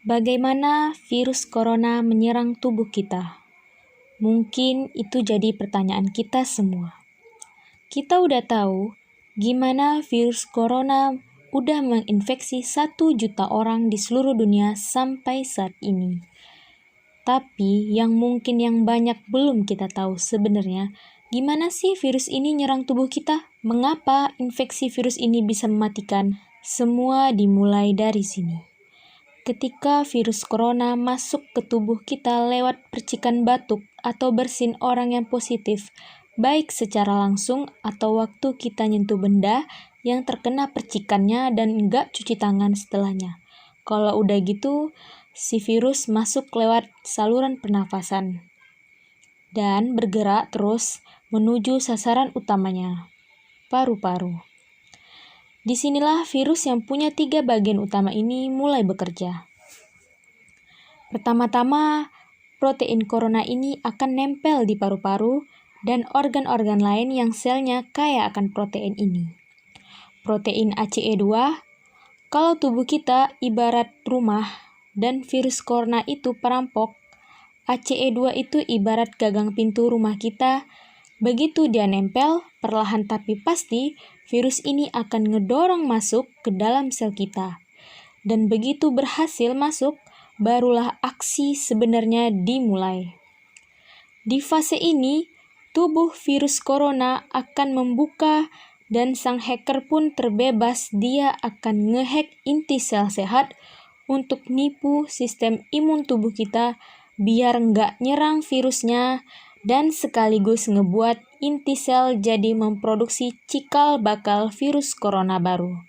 Bagaimana virus corona menyerang tubuh kita? Mungkin itu jadi pertanyaan kita semua. Kita udah tahu gimana virus corona udah menginfeksi 1 juta orang di seluruh dunia sampai saat ini. Tapi yang mungkin yang banyak belum kita tahu sebenarnya, gimana sih virus ini nyerang tubuh kita? Mengapa infeksi virus ini bisa mematikan? Semua dimulai dari sini. Ketika virus corona masuk ke tubuh kita lewat percikan batuk atau bersin orang yang positif, baik secara langsung atau waktu kita nyentuh benda yang terkena percikannya dan enggak cuci tangan setelahnya. Kalau udah gitu, si virus masuk lewat saluran pernafasan dan bergerak terus menuju sasaran utamanya, paru-paru. Disinilah virus yang punya 3 bagian utama ini mulai bekerja. Pertama-tama, protein corona ini akan nempel di paru-paru dan organ-organ lain yang selnya kaya akan protein ini. Protein ACE2, kalau tubuh kita ibarat rumah dan virus corona itu perampok, ACE2 itu ibarat gagang pintu rumah kita. Begitu dia nempel, perlahan tapi pasti, virus ini akan ngedorong masuk ke dalam sel kita. Dan begitu berhasil masuk, barulah aksi sebenarnya dimulai. Di fase ini, tubuh virus corona akan membuka dan sang hacker pun terbebas. Dia akan ngehack inti sel sehat untuk nipu sistem imun tubuh kita biar nggak nyerang virusnya dan sekaligus ngebuat inti sel jadi memproduksi cikal bakal virus corona baru.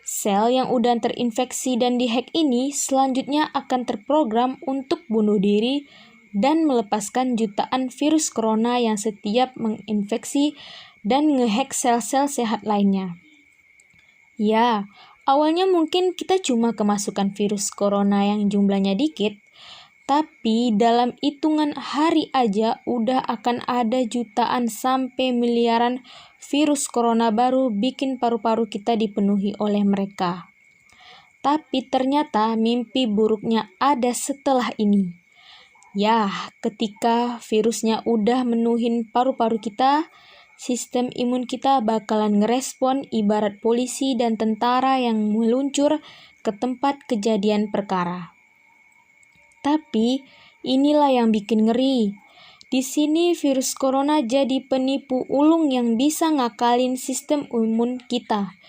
Sel yang udah terinfeksi dan dihack ini selanjutnya akan terprogram untuk bunuh diri dan melepaskan jutaan virus corona yang setiap menginfeksi dan ngehack sel-sel sehat lainnya. Ya, awalnya mungkin kita cuma kemasukan virus corona yang jumlahnya dikit, tapi dalam hitungan hari aja udah akan ada jutaan sampai miliaran virus corona baru bikin paru-paru kita dipenuhi oleh mereka. Tapi ternyata mimpi buruknya ada setelah ini. Ya, ketika virusnya udah menuhin paru-paru kita, sistem imun kita bakalan ngerespon ibarat polisi dan tentara yang meluncur ke tempat kejadian perkara. Tapi inilah yang bikin ngeri. Di sini virus corona jadi penipu ulung yang bisa ngakalin sistem imun kita.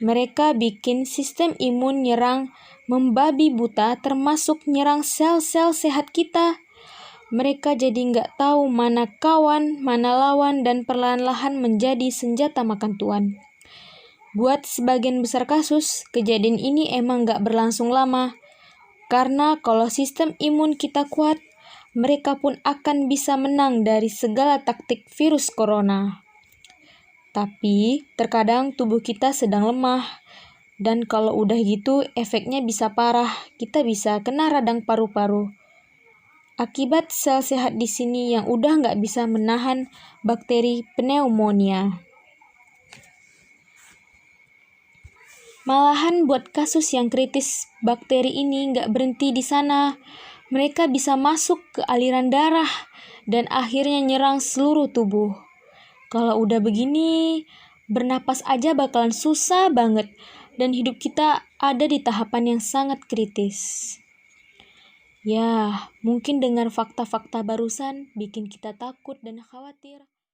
Mereka bikin sistem imun nyerang membabi buta termasuk nyerang sel-sel sehat kita. Mereka jadi nggak tahu mana kawan, mana lawan dan perlahan-lahan menjadi senjata makan tuan. Buat sebagian besar kasus, kejadian ini emang nggak berlangsung lama. Karena kalau sistem imun kita kuat, mereka pun akan bisa menang dari segala taktik virus corona. Tapi terkadang tubuh kita sedang lemah, dan kalau udah gitu efeknya bisa parah. Kita bisa kena radang paru-paru. Akibat sel sehat di sini yang udah nggak bisa menahan bakteri pneumonia. Malahan buat kasus yang kritis, bakteri ini nggak berhenti di sana. Mereka bisa masuk ke aliran darah dan akhirnya nyerang seluruh tubuh. Kalau udah begini, bernapas aja bakalan susah banget dan hidup kita ada di tahapan yang sangat kritis. Ya, mungkin dengar fakta-fakta barusan bikin kita takut dan khawatir.